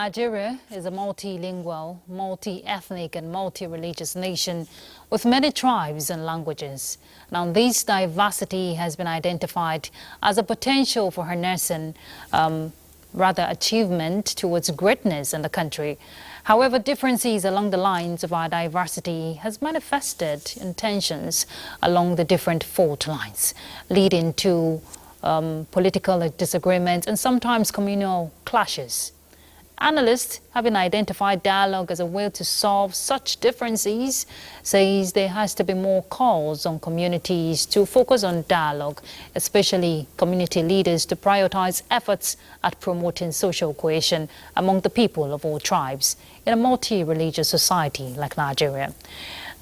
Nigeria is a multilingual, multi-ethnic and multi-religious nation with many tribes and languages. Now, this diversity has been identified as a potential for harnessing achievement towards greatness in the country. However, differences along the lines of our diversity has manifested in tensions along the different fault lines, leading to political disagreements and sometimes communal clashes. Analysts, having identified dialogue as a way to solve such differences, says there has to be more calls on communities to focus on dialogue, especially community leaders to prioritize efforts at promoting social cohesion among the people of all tribes in a multi-religious society like Nigeria.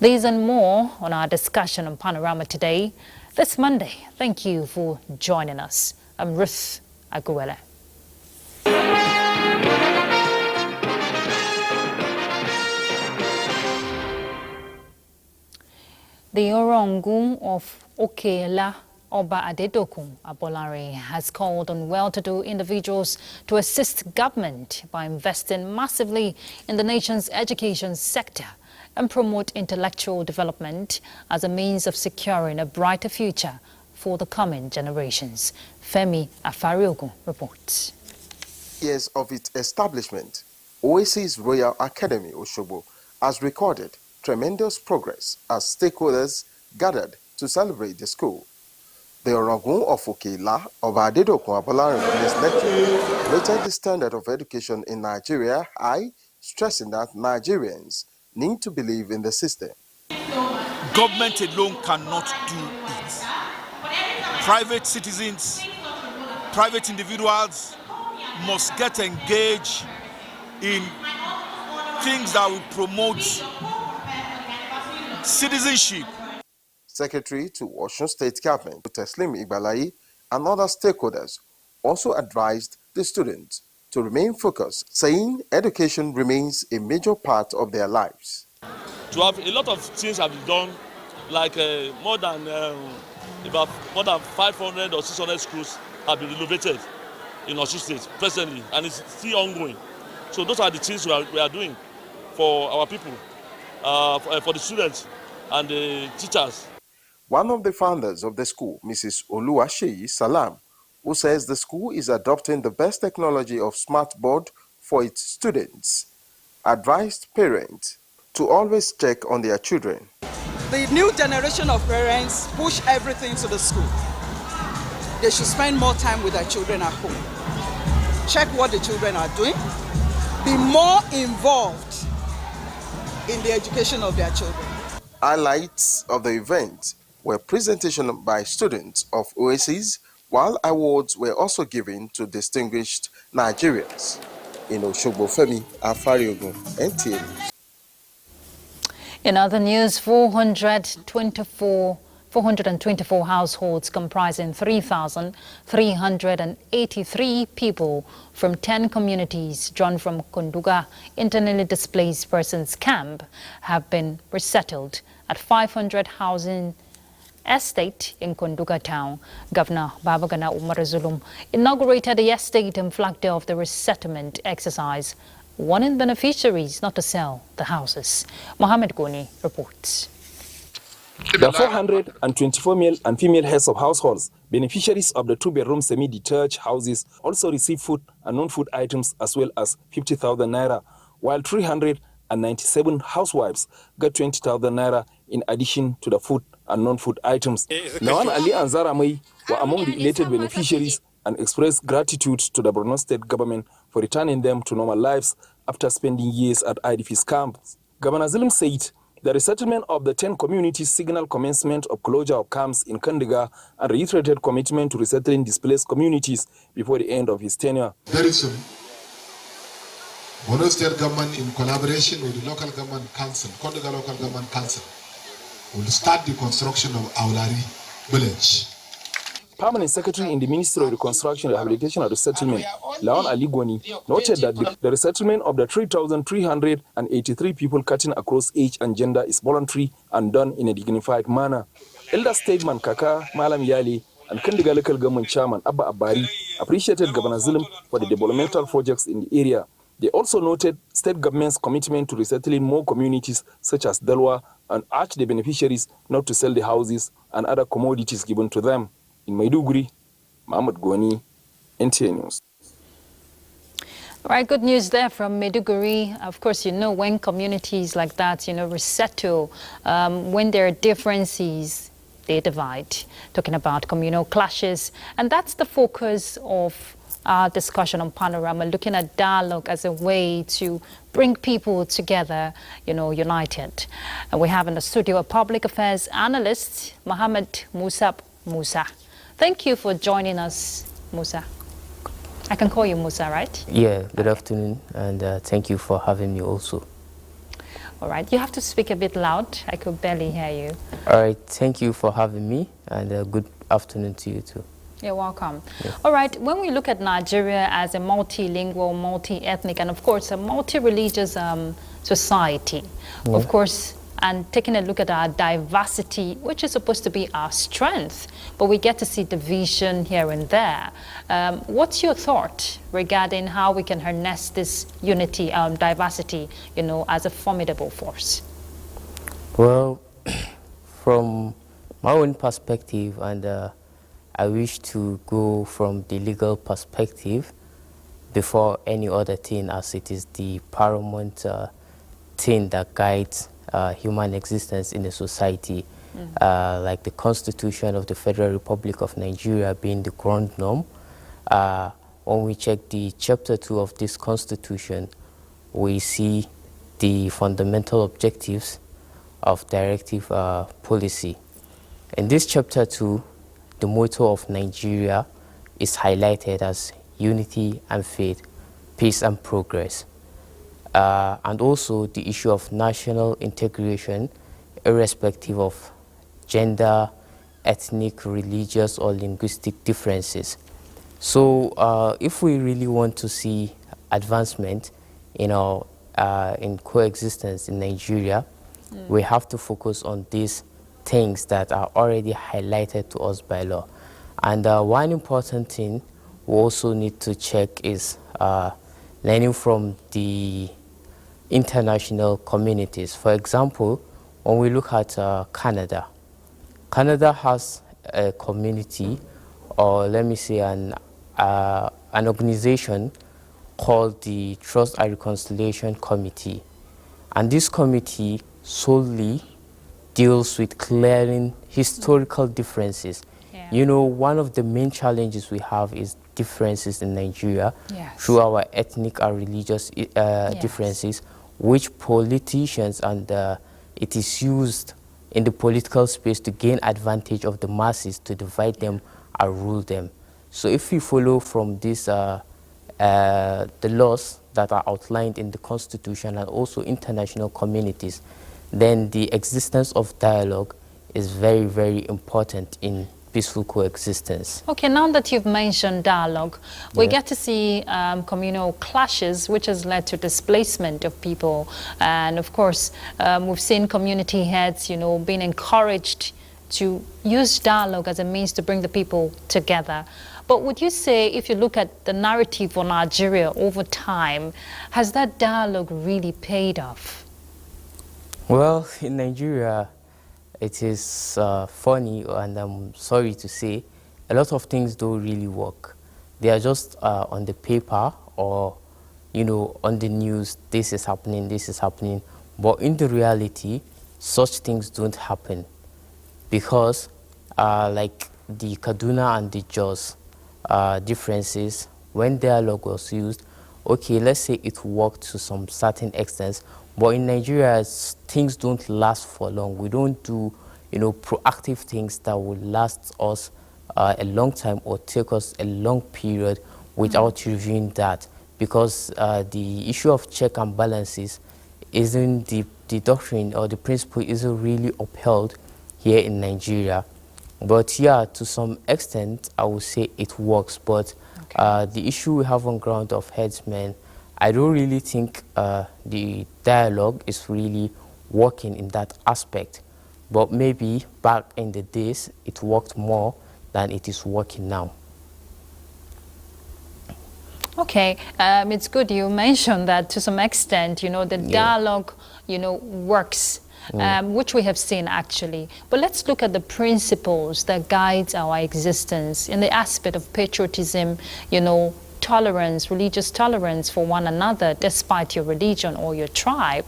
These and more on our discussion on Panorama today, this Monday. Thank you for joining us. I'm Ruth Aguele. The Orongun of Okela Oba Adedokun Abolare has called on well-to-do individuals to assist government by investing massively in the nation's education sector and promote intellectual development as a means of securing a brighter future for the coming generations. Femi Afariogun reports. Years of its establishment, Oasis Royal Academy Osogbo has recorded tremendous progress as stakeholders gathered to celebrate the school. The Orongun of Okela of Adedokun Abolare in his lecture rated the standard of education in Nigeria high, stressing that Nigerians need to believe in the system. Government alone cannot do it. Private citizens, private individuals must get engaged in things that will promote citizenship. Secretary to Osun State Government, Teslim Igbalayi, and other stakeholders also advised the students to remain focused, saying education remains a major part of their lives. To have a lot of things have been done, like more than 500 or 600 schools have been renovated in Osun State presently, and it's still ongoing. So those are the things we are doing for our people, for the students and the teachers. One of the founders of the school, Mrs. Oluwaseyi Salam, who says the school is adopting the best technology of smart board for its students, advised parents to always check on their children. The new generation of parents push everything to the school. They should spend more time with their children at home. Check what the children are doing. Be more involved in the education of their children. Highlights of the event were presentation by students of Oasis, while awards were also given to distinguished Nigerians. In Osogbo, Femi Afariogun, NTA. In other news, 424 households comprising 3,383 people from 10 communities drawn from Konduga internally displaced persons camp have been resettled at 500 housing estate in Konduga town. Governor Babagana Umar Zulum inaugurated the estate and flagged off the resettlement exercise, warning beneficiaries not to sell the houses. Mohammed Goni reports. The 424 male and female heads of households, beneficiaries of the two-bedroom semi-detached houses, also receive food and non-food items as well as 50,000 naira, while 397 housewives got 20,000 naira in addition to the food and non-food items. Nawan Ali and Zara Mai were among the elated beneficiaries and expressed gratitude to the Borno State government for returning them to normal lives after spending years at IDP's camps. Governor Zulum said the resettlement of the 10 communities signaled commencement of closure of camps in Kandiga and reiterated commitment to resettling displaced communities before the end of his tenure. Very soon, Borno State government in collaboration with the local government council, Kandiga local government council, will start the construction of Aulari village. Permanent Secretary in the Ministry of Reconstruction, Rehabilitation and Resettlement, Lawan Ali Gwani, noted that the resettlement of the 3,383 people cutting across age and gender is voluntary and done in a dignified manner. Elder statesman Kaka Malam Yali and Kandiga local government chairman Abba Abari appreciated Governor Zulum for the developmental projects in the area. They also noted state government's commitment to resettling more communities such as Delwa and urged the beneficiaries not to sell the houses and other commodities given to them. In Maiduguri, Mahmoud Goni, NTA News. All right, good news there from Maiduguri. Of course, you know, when communities like that, you know, resettle, when there are differences, they divide. Talking about communal clashes. And that's the focus of our discussion on Panorama, looking at dialogue as a way to bring people together, you know, united. And we have in the studio a public affairs analyst, Mohammed Musa. Thank you for joining us, Musa. I can call you Musa, right? Yeah, good afternoon, and thank you for having me also. All right, you have to speak a bit loud. I could barely hear you. All right, thank you for having me, and good afternoon to you too. You're welcome. Yeah. All right, when we look at Nigeria as a multilingual, multi-ethnic, and of course a multi-religious society, of course, and taking a look at our diversity, which is supposed to be our strength, but we get to see division here and there. What's your thought regarding how we can harness this unity, diversity, you know, as a formidable force? Well, from my own perspective, and I wish to go from the legal perspective before any other thing, as it is the paramount thing that guides human existence in a society, like the Constitution of the Federal Republic of Nigeria being the ground norm. When we check the Chapter 2 of this Constitution, we see the fundamental objectives of directive policy. In this Chapter 2, the motto of Nigeria is highlighted as unity and faith, peace and progress. And also the issue of national integration, irrespective of gender, ethnic, religious, or linguistic differences. So if we really want to see advancement in coexistence in Nigeria, we have to focus on these things that are already highlighted to us by law. And one important thing we also need to check is learning from the international communities. For example, when we look at Canada, Canada has a community, or let me say an organization called the Trust and Reconciliation Committee. And this committee solely deals with clearing historical differences. Yeah. You know, one of the main challenges we have is differences in Nigeria through our ethnic and religious differences, which politicians and it is used in the political space to gain advantage of the masses, to divide them and rule them. So if we follow from this, the laws that are outlined in the Constitution and also international communities, then the existence of dialogue is very, very important in peaceful coexistence. Okay, now that you've mentioned dialogue, we get to see communal clashes, which has led to displacement of people. And of course, we've seen community heads, you know, being encouraged to use dialogue as a means to bring the people together. But would you say, if you look at the narrative for Nigeria over time, has that dialogue really paid off? Well, in Nigeria, it is funny, and I'm sorry to say, a lot of things don't really work. They are just on the paper or, you know, on the news, this is happening, this is happening. But in the reality, such things don't happen because like the Kaduna and the Jos differences, when dialogue was used, okay, let's say it worked to some certain extent, but in Nigeria, things don't last for long. We don't do, you know, proactive things that will last us a long time or take us a long period without reviewing that, because the issue of check and balances isn't the doctrine or the principle isn't really upheld here in Nigeria. But yeah, to some extent, I would say it works. But the issue we have on ground of headsmen, I don't really think the dialogue is really working in that aspect. But maybe back in the days, it worked more than it is working now. Okay, it's good you mentioned that to some extent, the dialogue, works, which we have seen actually. But let's look at the principles that guides our existence in the aspect of patriotism, tolerance, religious tolerance for one another, despite your religion or your tribe.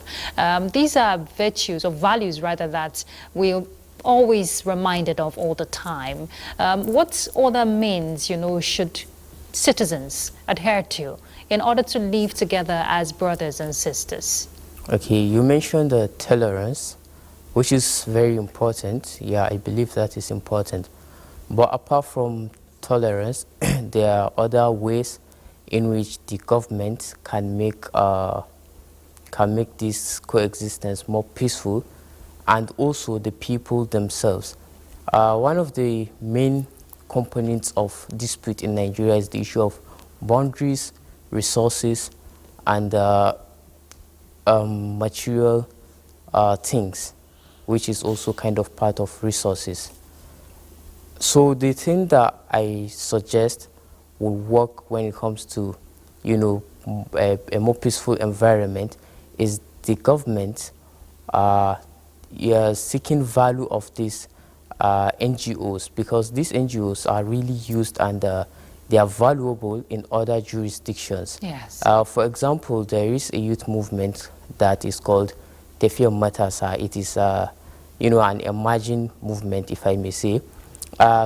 These are virtues or values, rather, that we always reminded of all the time. What other means, should citizens adhere to in order to live together as brothers and sisters? Okay, you mentioned the tolerance, which is very important. Yeah, I believe that is important. But apart from tolerance, there are other ways in which the government can make this coexistence more peaceful, and also the people themselves. One of the main components of dispute in Nigeria is the issue of boundaries, resources, and material things, which is also kind of part of resources. So the thing that I suggest will work when it comes to, a more peaceful environment is the government seeking value of these NGOs, because these NGOs are really used and they are valuable in other jurisdictions. Yes. For example, there is a youth movement that is called Tefia Matasa. It is, an emerging movement, if I may say.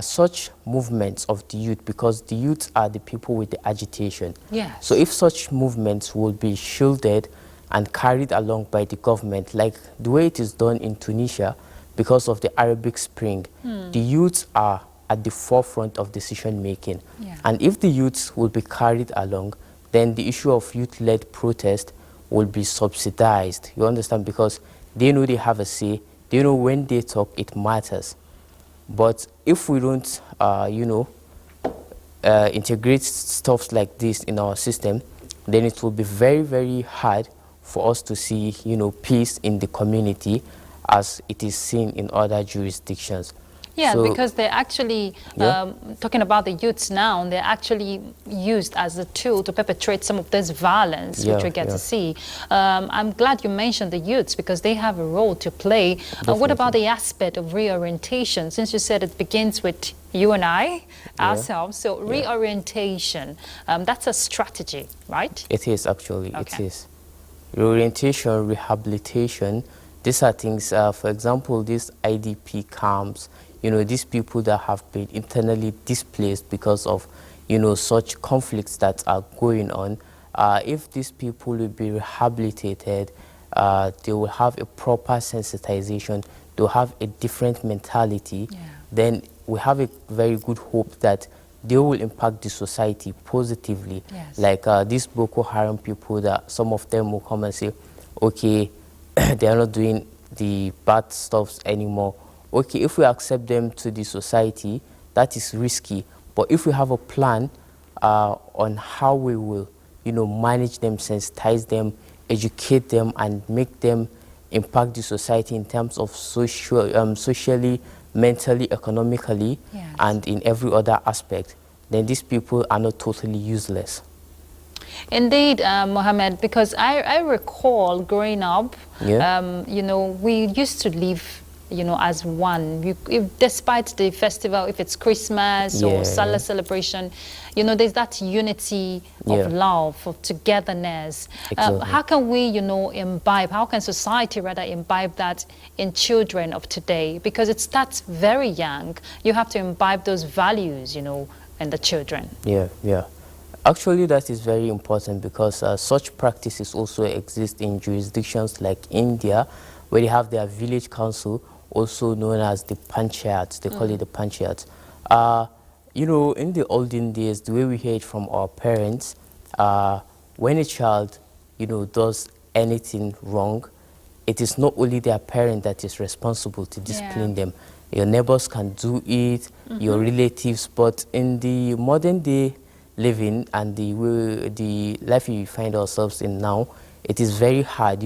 Such movements of the youth, because the youth are the people with the agitation. Yes. So if such movements will be shielded and carried along by the government, like the way it is done in Tunisia, because of the Arabic Spring, the youths are at the forefront of decision making. Yeah. And if the youths will be carried along, then the issue of youth-led protest will be subsidized. You understand? Because they know they have a say. They know when they talk, it matters. But if we don't, integrate stuff like this in our system, then it will be very, very hard for us to see, peace in the community as it is seen in other jurisdictions. Yeah, So, because they're actually, talking about the youths now, they're actually used as a tool to perpetrate some of this violence, which we get to see. I'm glad you mentioned the youths, because they have a role to play. What about the aspect of reorientation? Since you said it begins with you and I, ourselves, so reorientation, that's a strategy, right? It is actually, Okay. it is. Reorientation, rehabilitation, these are things, for example, these IDP camps, these people that have been internally displaced because of, such conflicts that are going on. If these people will be rehabilitated, they will have a proper sensitization, they'll have a different mentality, then we have a very good hope that they will impact the society positively. Yes. Like these Boko Haram people, that some of them will come and say, okay, they are not doing the bad stuffs anymore. Okay, if we accept them to the society, that is risky. But if we have a plan on how we will, manage them, sensitize them, educate them, and make them impact the society in terms of socially, mentally, economically, and in every other aspect, then these people are not totally useless. Indeed, Mohammed, because I recall growing up, we used to live, as one. Despite the festival, if it's Christmas or Salah celebration, there's that unity of love, of togetherness. Exactly. How can we, imbibe, how can society rather imbibe that in children of today? Because it starts very young. You have to imbibe those values, in the children. Yeah. Actually, that is very important, because such practices also exist in jurisdictions like India, where they have their village council, also known as the panchayats. They call it the panchayats. In the olden days, the way we hear it from our parents, when a child, does anything wrong, it is not only their parent that is responsible to discipline them. Your neighbors can do it, your relatives, but in the modern day living and the life we find ourselves in now, it is very hard.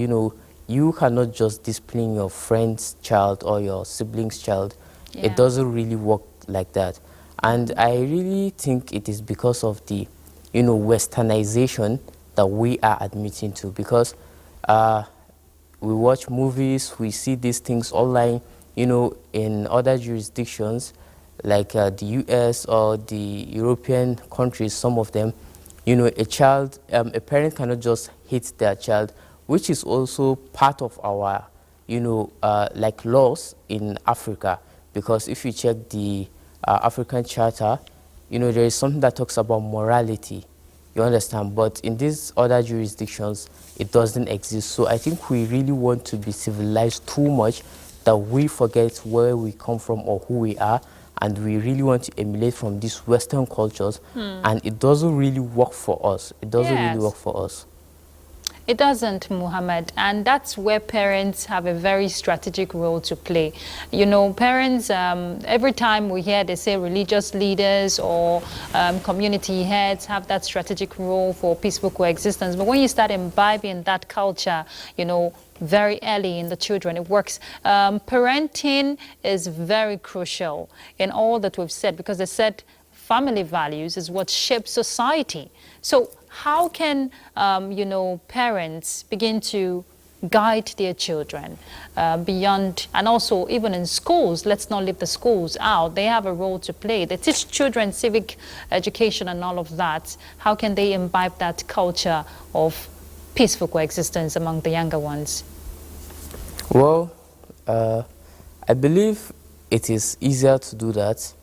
You cannot just discipline your friend's child or your sibling's child. It doesn't really work like that. And I really think it is because of the westernization that we are admitting to, because we watch movies, we see these things online, in other jurisdictions like the US or the European countries, some of them, a parent cannot just hit their child, which is also part of our, like laws in Africa. Because if you check the African Charter, there is something that talks about morality, you understand? But in these other jurisdictions, it doesn't exist. So I think we really want to be civilized too much that we forget where we come from or who we are, and we really want to emulate from these Western cultures, and it doesn't really work for us. It doesn't really work for us. It doesn't, Muhammad, and that's where parents have a very strategic role to play. Parents, every time we hear they say religious leaders or community heads have that strategic role for peaceful coexistence. But when you start imbibing that culture, very early in the children, it works. Parenting is very crucial in all that we've said, because they said family values is what shapes society. So how can, parents begin to guide their children beyond, and also even in schools? Let's not leave the schools out. They have a role to play. They teach children civic education and all of that. How can they imbibe that culture of peaceful coexistence among the younger ones? Well, I believe it is easier to do that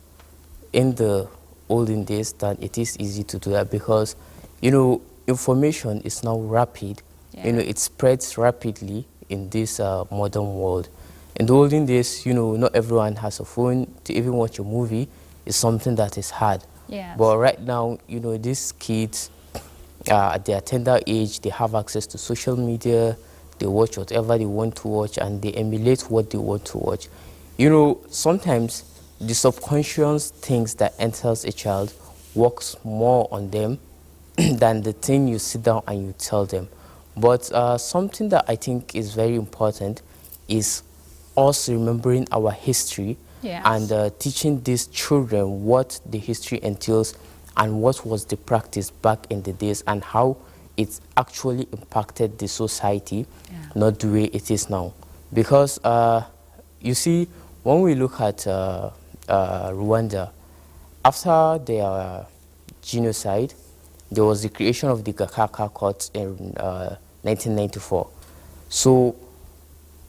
in the olden days than it is easy to do that, because information is now rapid. It spreads rapidly in this modern world. In the olden days, not everyone has a phone. To even watch a movie is something that is hard. But right now, these kids at their tender age, they have access to social media. They watch whatever they want to watch, and they emulate what they want to watch. Sometimes the subconscious things that enters a child works more on them than the thing you sit down and you tell them. But something that I think is very important is us remembering our history and teaching these children what the history entails and what was the practice back in the days and how it actually impacted the society, not the way it is now. Because you see, when we look at Rwanda, after their genocide, there was the creation of the Gakaka Court in 1994. So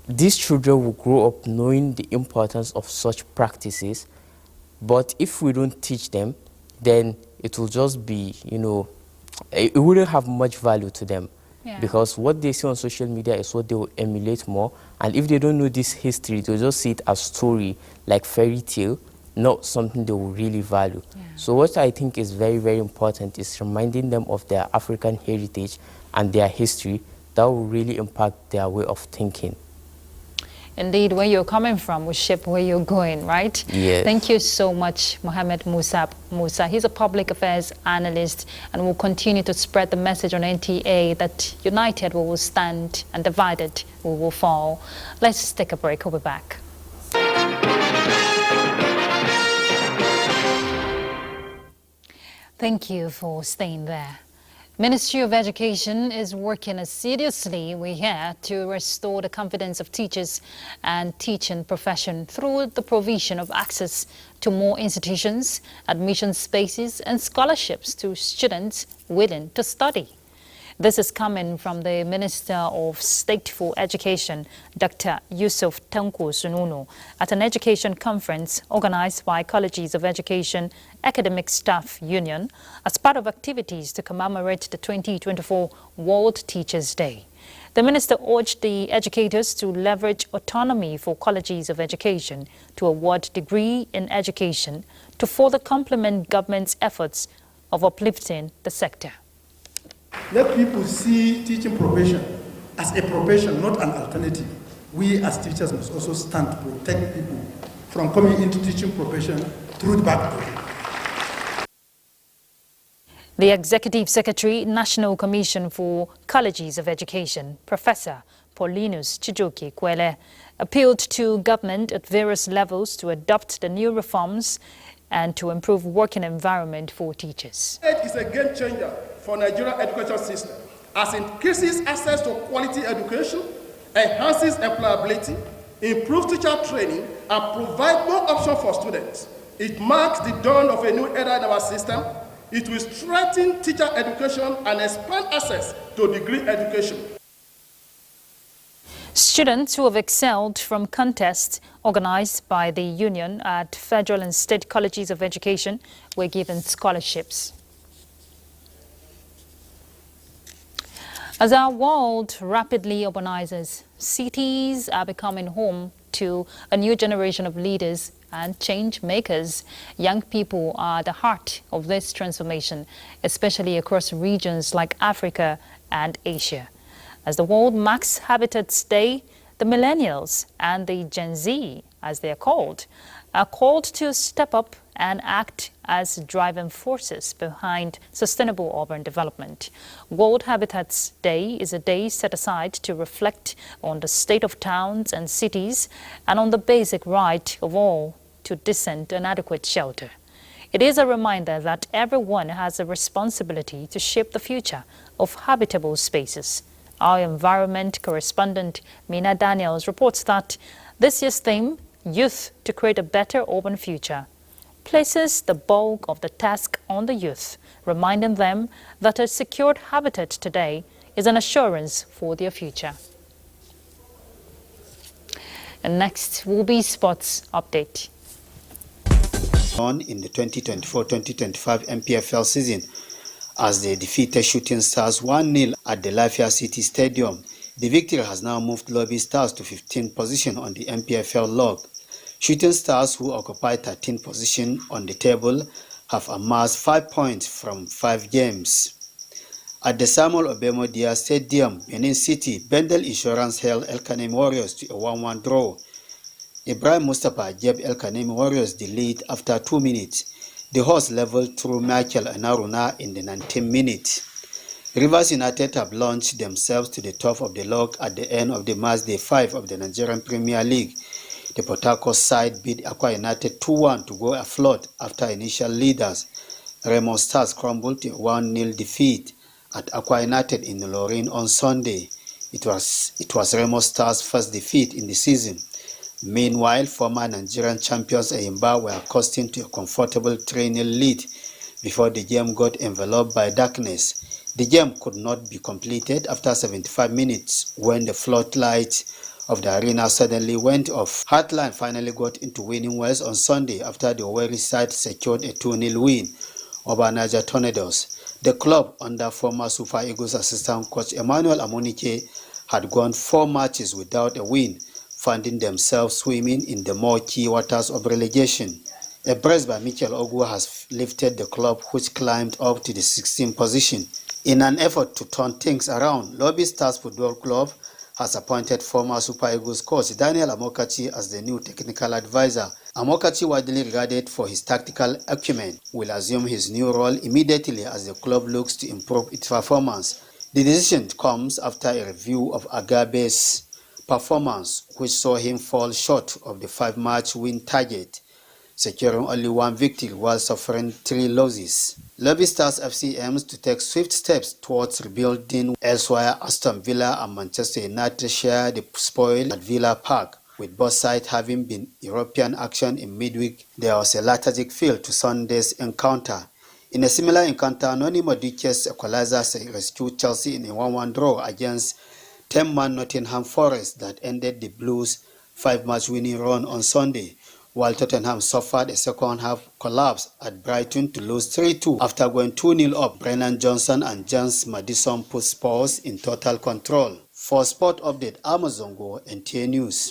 these children will grow up knowing the importance of such practices, but if we don't teach them, then it will just be, it wouldn't have much value to them. Because what they see on social media is what they will emulate more, and if they don't know this history, they'll just see it as story, like fairy tale, not something they will really value. So what I think is very, very important is reminding them of their African heritage and their history. That will really impact their way of thinking. Indeed, where you're coming from will shape where you're going, right? Yes. Thank you so much, Mohammed Musa. He's a public affairs analyst and will continue to spread the message on NTA that united we will stand and divided we will fall. Let's take a break. We'll be back. Thank you for staying there. Ministry of Education is working assiduously, we hear, to restore the confidence of teachers and teaching profession through the provision of access to more institutions, admission spaces and scholarships to students willing to study. This is coming from the Minister of State for Education, Dr. Yusuf Tanko Sununu, at an education conference organized by Colleges of Education Academic Staff Union as part of activities to commemorate the 2024 World Teachers' Day. The minister urged the educators to leverage autonomy for colleges of education to award degree in education to further complement government's efforts of uplifting the sector. Let people see teaching profession as a profession, not an alternative. We as teachers must also stand to protect people from coming into teaching profession through the back door. The Executive Secretary, National Commission for Colleges of Education, Professor Paulinus Chijoke Kwele, appealed to government at various levels to adopt the new reforms and to improve working environment for teachers. It is a game changer for Nigerian education system as it increases access to quality education, enhances employability, improves teacher training, and provides more options for students. It marks the dawn of a new era in our system. It will strengthen teacher education and expand access to degree education. Students who have excelled from contests organized by the union at federal and state colleges of education were given scholarships. As our world rapidly urbanizes, cities are becoming home to a new generation of leaders and change makers. Young people are the heart of this transformation, especially across regions like Africa and Asia. As the world marks Habitats Day, the millennials and the Gen Z, as they are called to step up and act as driving forces behind sustainable urban development. World Habitats Day is a day set aside to reflect on the state of towns and cities and on the basic right of all to decent and adequate shelter. It is a reminder that everyone has a responsibility to shape the future of habitable spaces. Our environment correspondent, Mina Daniels, reports that this year's theme, Youth to Create a Better Urban Future, places the bulk of the task on the youth, reminding them that a secured habitat today is an assurance for their future. And next will be Sports Update. On in the 2024-2025 MPFL season, as they defeated Shooting Stars 1-0 at the Lafayette City Stadium. The victory has now moved Lobby Stars to 15th position on the MPFL log. Shooting Stars, who occupy 13th position on the table, have amassed 5 points from 5 games. At the Samuel Obemo Dia Stadium, Benin City, Bendel Insurance held El Kanemi Warriors to a 1-1 draw. Ibrahim Mustapha gave El Kanemi Warriors the lead after 2 minutes. The horse leveled through Michael Anaruna in the 19th minute. Rivers United have launched themselves to the top of the log at the end of the match day 5 of the Nigerian Premier League. The Port Harcourt side beat Aqua United 2-1 to go afloat after initial leaders. Remo Stars crumbled to a 1-0 defeat at Aqua United in Lorraine on Sunday. It was Remo Stars' first defeat in the season. Meanwhile, former Nigerian champions Ayimba were coasting to a comfortable 3-0 lead before the game got enveloped by darkness. The game could not be completed after 75 minutes when the floodlights of the arena suddenly went off. Heartland finally got into winning ways on Sunday after the Owerri side secured a 2-0 win over Niger Tornadoes. The club, under former Super Eagles assistant coach Emmanuel Amunike, had gone 4 matches without a win, finding themselves swimming in the murky waters of relegation. A brace by Mikel Ogu has lifted the club, which climbed up to the 16th position. In an effort to turn things around, Lobby Stars Football Club has appointed former Super Eagles coach Daniel Amokachi as the new technical advisor. Amokachi, widely regarded for his tactical acumen, will assume his new role immediately as the club looks to improve its performance. The decision comes after a review of Agabe's performance, which saw him fall short of the 5-match win target, securing only 1 victory while suffering 3 losses. Lobby Stars FC aims to take swift steps towards rebuilding. Elsewhere, Aston Villa and Manchester United share the spoil at Villa Park. With both sides having been European action in midweek, there was a lethargic feel to Sunday's encounter. In a similar encounter, Noni Maduike's equalizer rescued Chelsea in a 1-1 draw against 10-man Nottingham Forest that ended the Blues' 5-match winning run on Sunday, while Tottenham suffered a second-half collapse at Brighton to lose 3-2 after going 2-0 up. Brennan Johnson and James Maddison put Spurs in total control. For Sport Update, Amazongo, NTA News.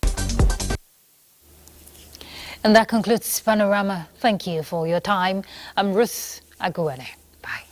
And that concludes Panorama. Thank you for your time. I'm Ruth Aguane. Bye.